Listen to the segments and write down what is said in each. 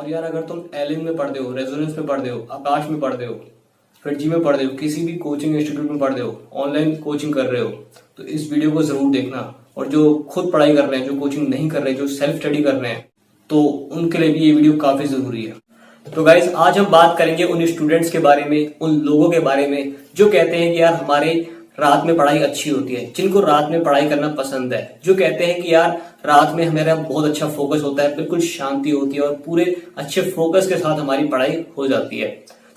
और यार अगर तुम एलिन में पढ़ते हो, रेजोनेंस में पढ़ते हो, आकाश में पढ़ते हो, फिर जी में पढ़ते हो, किसी भी कोचिंग इंस्टीट्यूट में पढ़ते हो, ऑनलाइन कोचिंग कर रहे हो, तो इस वीडियो को जरूर देखना। और जो खुद पढ़ाई कर रहे हैं, जो कोचिंग नहीं कर रहे, जो सेल्फ स्टडी कर रहे हैं, तो उनके लिए भी ये वीडियो काफी जरूरी है। तो गाइज आज हम बात करेंगे उन स्टूडेंट्स के बारे में, उन लोगों के बारे में जो कहते हैं कि यार हमारे रात में पढ़ाई अच्छी होती है, जिनको रात में पढ़ाई करना पसंद है, जो कहते हैं कि यार रात में हमारा बहुत अच्छा फोकस होता है, बिल्कुल शांति होती है और पूरे अच्छे फोकस के साथ हमारी पढ़ाई हो जाती है।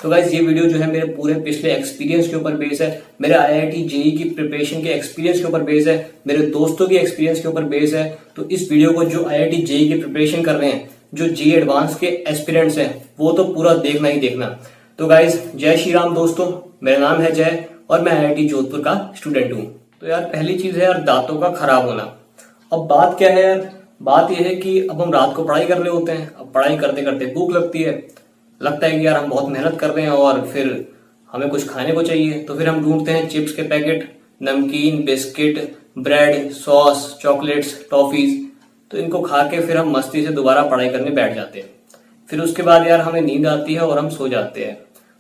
तो गाइज ये वीडियो जो है मेरे पूरे पिछले एक्सपीरियंस के ऊपर बेस है, मेरे आईआईटी जेईई की प्रिपरेशन के एक्सपीरियंस के ऊपर बेस है, मेरे दोस्तों के एक्सपीरियंस के ऊपर बेस है। तो इस वीडियो को जो आईआईटी जेईई की प्रिपरेशन कर रहे हैं, जो जेईई एडवांस के एस्पिरेंट्स हैं, वो तो पूरा देखना ही देखना। तो गाइज जय श्री राम दोस्तों, मेरा नाम है जय और मैं आईआईटी जोधपुर का स्टूडेंट हूँ। तो यार पहली चीज है यार दांतों का खराब होना। अब बात क्या है यार, बात यह है कि अब हम रात को पढ़ाई कर रहे होते हैं, अब पढ़ाई करते करते भूख लगती है, लगता है कि यार हम बहुत मेहनत कर रहे हैं और फिर हमें कुछ खाने को चाहिए, तो फिर हम ढूंढते हैं चिप्स के पैकेट, नमकीन, biscuit, bread, sauce, chocolates, toffees. तो इनको खा के फिर हम मस्ती से दोबारा पढ़ाई करने बैठ जाते हैं। फिर उसके बाद यार हमें नींद आती है और हम सो जाते हैं।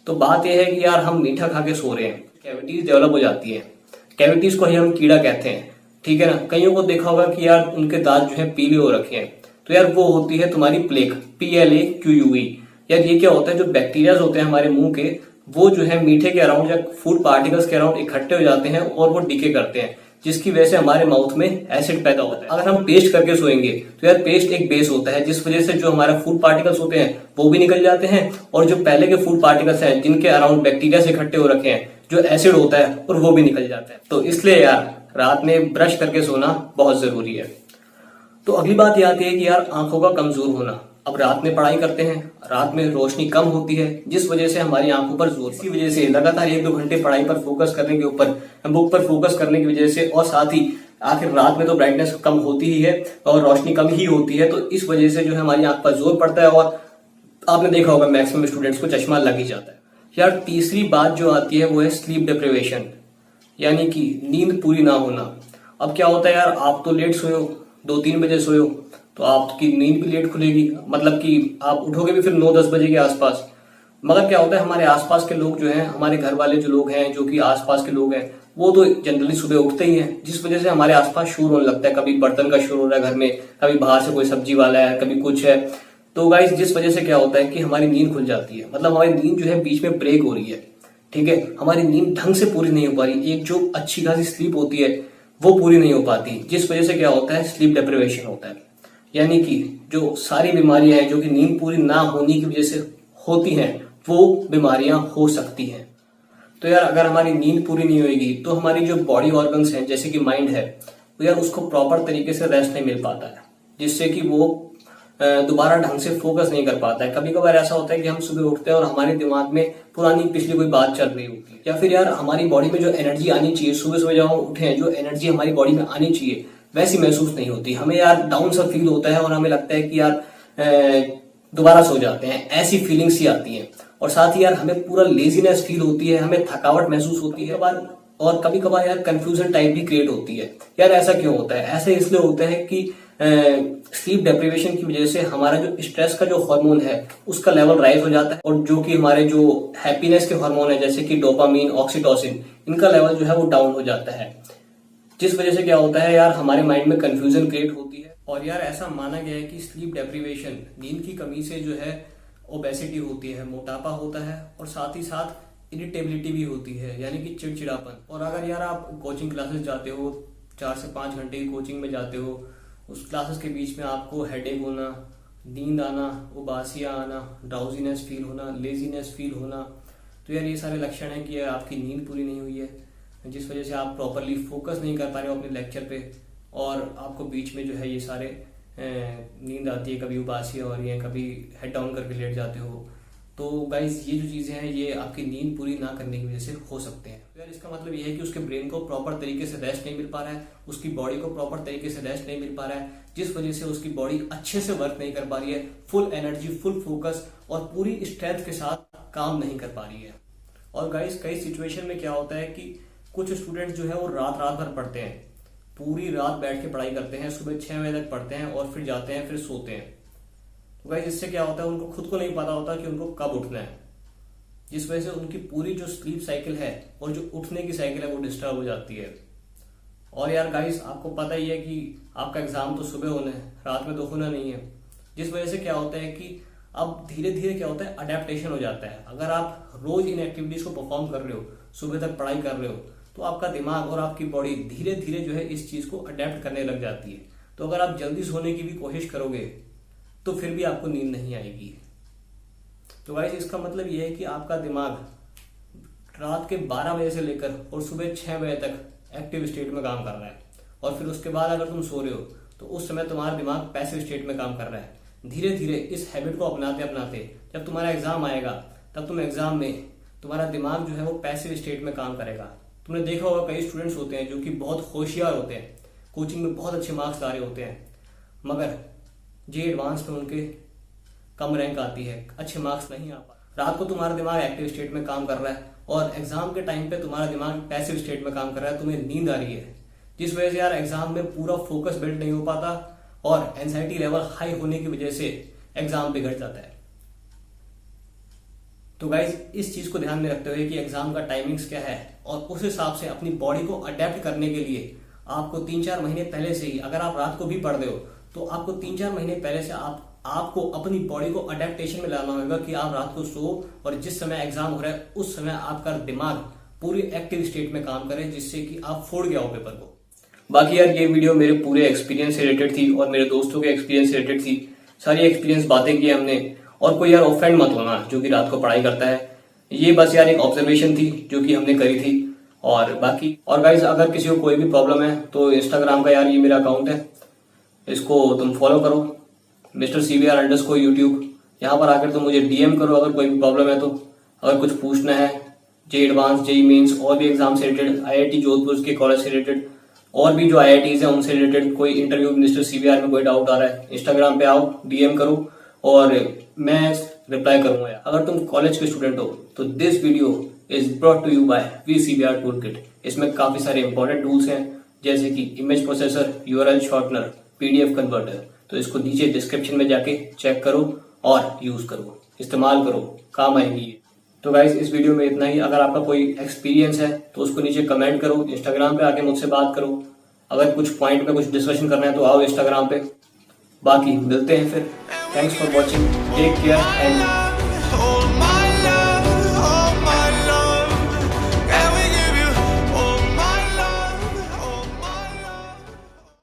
तो बात यह है कि यार हम मीठा खा के सो रहे हैं, कैविटीज डेवलप हो जाती है। कैविटीज को ही हम कीड़ा कहते हैं, ठीक है ना। कईयों को देखा होगा कि यार उनके दांत जो है पीले हो रखे हैं, तो यार वो होती है तुम्हारी प्लेक, PLAQUE। यार ये क्या होता है, जो बैक्टीरियाज होते हैं हमारे मुंह के, वो जो है मीठे के अराउंड या फूड पार्टिकल्स के अराउंड इकट्ठे हो जाते हैं और वो डिके करते हैं, जिसकी वजह से हमारे माउथ में एसिड पैदा होता है। अगर हम पेस्ट करके सोएंगे तो यार पेस्ट एक बेस होता है, जिस वजह से जो हमारे फूड पार्टिकल्स होते हैं वो भी निकल जाते हैं, और जो पहले के फूड पार्टिकल्स हैं जिनके अराउंड बैक्टीरिया से इकट्ठे हो रखे हैं, जो एसिड होता है, और वो भी निकल जाता है। तो इसलिए यार रात में ब्रश करके सोना बहुत जरूरी है। तो अगली बात ये आती है कि यार आंखों का कमजोर होना। अब रात में पढ़ाई करते हैं, रात में रोशनी कम होती है, जिस वजह से हमारी आंखों पर जोर, इसी वजह से लगातार 1-2 घंटे पढ़ाई पर फोकस करने के ऊपर, बुक पर फोकस करने की वजह से, और साथ ही आखिर रात में तो ब्राइटनेस कम होती ही है और रोशनी कम ही होती है, तो इस वजह से जो है हमारी आंख पर जोर पड़ता है और आपने देखा होगा मैक्सिमम स्टूडेंट्स को चश्मा लग ही जाता है। यार तीसरी बात जो आती है वो है स्लीप डिप्रिवेशन, यानी कि नींद पूरी ना होना। अब क्या होता है यार, आप तो लेट सोए हो, 2-3 बजे सोए हो, तो आपकी नींद भी लेट खुलेगी, मतलब कि आप उठोगे भी फिर 9-10 बजे के आसपास। मगर क्या होता है, हमारे आसपास के लोग जो हैं, हमारे घर वाले जो लोग हैं, जो कि आसपास के लोग हैं, वो तो जनरली सुबह उठते ही हैं, जिस वजह से हमारे आसपास शोर होने लगता है। कभी बर्तन का शोर हो रहा है घर में, कभी बाहर से कोई सब्जी वाला है, कभी कुछ है। तो गाइस जिस वजह से क्या होता है कि हमारी नींद खुल जाती है, मतलब हमारी नींद जो है बीच में ब्रेक हो रही है, ठीक है। हमारी नींद ढंग से पूरी नहीं हो पा रही, एक जो अच्छी खासी स्लीप होती है वो पूरी नहीं हो पाती, जिस वजह से क्या होता है, स्लीप डिप्रिवेशन होता है। यानी कि जो सारी बीमारियां हैं जो कि नींद पूरी ना होने की वजह से होती हैं, वो बीमारियां हो सकती हैं। तो यार अगर हमारी नींद पूरी नहीं होगी तो हमारी जो बॉडी ऑर्गन्स हैं, जैसे कि माइंड है, तो यार उसको प्रॉपर तरीके से रेस्ट नहीं मिल पाता है, जिससे कि वो दोबारा ढंग से फोकस नहीं कर पाता है। कभी कभार ऐसा होता है कि हम सुबह उठते हैं और हमारे दिमाग में पुरानी पिछली कोई बात चल रही होती है, या फिर यार हमारी बॉडी में जो एनर्जी आनी चाहिए, सुबह सुबह जब हम उठे हैं, जो एनर्जी हमारी बॉडी में आनी चाहिए वैसी महसूस नहीं होती। हमें यार डाउन सा फील होता है और हमें लगता है कि यार दोबारा सो जाते हैं, ऐसी फीलिंग्स ही आती हैं। और साथ ही यार हमें पूरा लेजीनेस फील होती है, हमें थकावट महसूस होती है, और कभी कभार यार कंफ्यूजन टाइप भी क्रिएट होती है। यार ऐसा क्यों होता है? ऐसा इसलिए होता है कि स्लीप डेप्रिवेशन की वजह से हमारा जो स्ट्रेस का जो हार्मोन है उसका लेवल राइज हो जाता है, और जो कि हमारे जो हैप्पीनेस के हार्मोन है, जैसे कि डोपामीन, ऑक्सीटोसिन, इनका लेवल जो है वो डाउन हो जाता है, जिस वजह से क्या होता है यार हमारे माइंड में कंफ्यूजन क्रिएट होती है। और यार ऐसा माना गया है कि स्लीप डेप्रिवेशन, नींद की कमी से जो है ओबेसिटी होती है, मोटापा होता है, और साथ ही साथ इरिटेबिलिटी भी होती है, यानी कि चिड़चिड़ापन। और अगर यार आप कोचिंग क्लासेस जाते हो, 4 से 5 घंटे की कोचिंग में जाते हो, उस क्लासेस के बीच में आपको हेडेक होना, नींद आना, उबासियां आना, ड्राउजीनेस फील होना, लेजीनेस फील होना, तो यार ये सारे लक्षण हैं कि आपकी नींद पूरी नहीं हुई है, जिस वजह से आप प्रॉपरली फोकस नहीं कर पा रहे हो अपने लेक्चर पे, और आपको बीच में जो है ये सारे नींद आती है, कभी उबासियां हो रही है, कभी हेड डाउन करके लेट जाते हो। तो गाइस ये जो चीजें हैं ये आपकी नींद पूरी ना करने की वजह से हो सकते हैं। तो यार इसका मतलब ये है कि उसके ब्रेन को प्रॉपर तरीके से रेस्ट नहीं मिल पा रहा है, उसकी बॉडी को प्रॉपर तरीके से रेस्ट नहीं मिल पा रहा है, जिस वजह से उसकी बॉडी अच्छे से वर्क नहीं कर पा रही है, फुल एनर्जी, फुल फोकस और पूरी स्ट्रेंथ के साथ काम नहीं कर पा रही है। और गाइस कई सिचुएशन में क्या होता है कि कुछ स्टूडेंट्स जो है वो रात भर पढ़ते हैं, पूरी रात बैठ के पढ़ाई करते हैं, सुबह 6 बजे तक पढ़ते हैं और फिर जाते हैं, फिर सोते हैं। तो गाइस इससे क्या होता है, उनको खुद को नहीं पता होता कि उनको कब उठना है, जिस वजह से उनकी पूरी जो स्लीप साइकिल है और जो उठने की साइकिल है वो डिस्टर्ब हो जाती है। और यार गाइस आपको पता ही है कि आपका एग्जाम तो सुबह होना है, रात में तो होना नहीं है, जिस वजह से क्या होता है कि अब धीरे धीरे क्या होता है, अडेप्टेशन हो जाता है। अगर आप रोज इन एक्टिविटीज को परफॉर्म कर रहे हो, सुबह तक पढ़ाई कर रहे हो, तो आपका दिमाग और आपकी बॉडी धीरे धीरे जो है इस चीज को अडेप्ट करने लग जाती है। तो अगर आप जल्दी सोने की भी कोशिश करोगे तो फिर भी आपको नींद नहीं आएगी। तो गाइस इसका मतलब यह है कि आपका दिमाग रात के 12 बजे से लेकर और सुबह 6 बजे तक एक्टिव स्टेट में काम कर रहा है, और फिर उसके बाद अगर तुम सो रहे हो तो उस समय तुम्हारा दिमाग पैसिव स्टेट में काम कर रहा है। धीरे धीरे इस हैबिट को अपनाते अपनाते जब तुम्हारा एग्जाम आएगा तब तुम एग्जाम में तुम्हारा दिमाग जो है वो पैसिव स्टेट में काम करेगा। तुमने देखा होगा कई स्टूडेंट्स होते हैं जो कि बहुत होशियार होते हैं, कोचिंग में बहुत अच्छे मार्क्स ला रहे होते हैं, मगर जे एडवांस में उनके कम रैंक आती है, अच्छे मार्क्स नहीं आ पाते। रात को तुम्हारा दिमाग एक्टिव स्टेट में काम कर रहा है और एग्जाम के टाइम पे तुम्हारा दिमाग पैसिव स्टेट में काम कर रहा है, तुम्हें नींद आ रही है, जिस वजह से यार एग्जाम में पूरा फोकस बिल्ड नहीं हो पाता और एंजाइटी लेवल हाई होने की वजह से एग्जाम बिगड़ जाता है। तो गाइज इस चीज को ध्यान में रखते हुए कि एग्जाम का टाइमिंग्स क्या है और उस हिसाब से अपनी बॉडी को अडेप्ट करने के लिए आपको 3-4 महीने पहले से ही, अगर आप रात को भी पढ़ रहे हो तो आपको 3-4 महीने पहले से आपको अपनी बॉडी को अडेप्टेशन में लाना होगा कि आप रात को सो और जिस समय एग्जाम हो रहा है उस समय आपका दिमाग पूरी एक्टिव स्टेट में काम करे, जिससे कि आप फोड़ गया हो पेपर को। बाकी यार ये वीडियो मेरे पूरे एक्सपीरियंस से रिलेटेड थी और मेरे दोस्तों के एक्सपीरियंस से रिलेटेड थी। सारी एक्सपीरियंस बातें की हमने, और कोई यार ऑफेंड मत होना जो कि रात को पढ़ाई करता है। ये बस यार एक ऑब्जर्वेशन थी जो कि हमने करी थी। और बाकी और गाइज अगर किसी को कोई भी प्रॉब्लम है तो इंस्टाग्राम का यार ये मेरा अकाउंट है, इसको तुम फॉलो करो, Mr. CBR_YouTube। यहाँ पर आकर तुम मुझे डीएम करो अगर कोई भी प्रॉब्लम है तो। अगर कुछ पूछना है जे एडवांस, जेई मेंस और भी एग्जाम से रिलेटेड, आईआईटी जोधपुर के कॉलेज से रिलेटेड और भी जो आईआईटीज है उनसे रिलेटेड कोई इंटरव्यू Mr. CBR में कोई डाउट आ रहा है, इंस्टाग्राम पे आओ, डीएम करो और मैं रिप्लाई करूंगा। अगर तुम कॉलेज के स्टूडेंट हो तो this video is brought to you by VCBR toolkit. इसमें काफी सारे इंपॉर्टेंट टूल्स हैं जैसे कि image processor, URL shortener, PDF converter. तो इसको नीचे डिस्क्रिप्शन में जाके चेक करो और यूज करो, इस्तेमाल करो, काम आएंगी। तो गाइज इस वीडियो में इतना ही। अगर आपका कोई एक्सपीरियंस है तो उसको नीचे कमेंट करो, इंस्टाग्राम पे आके मुझसे बात करो। अगर कुछ पॉइंट पे कुछ डिस्कशन करना है तो आओ इंस्टाग्राम पे। बाकी मिलते हैं फिर। Thanks for watching, take care and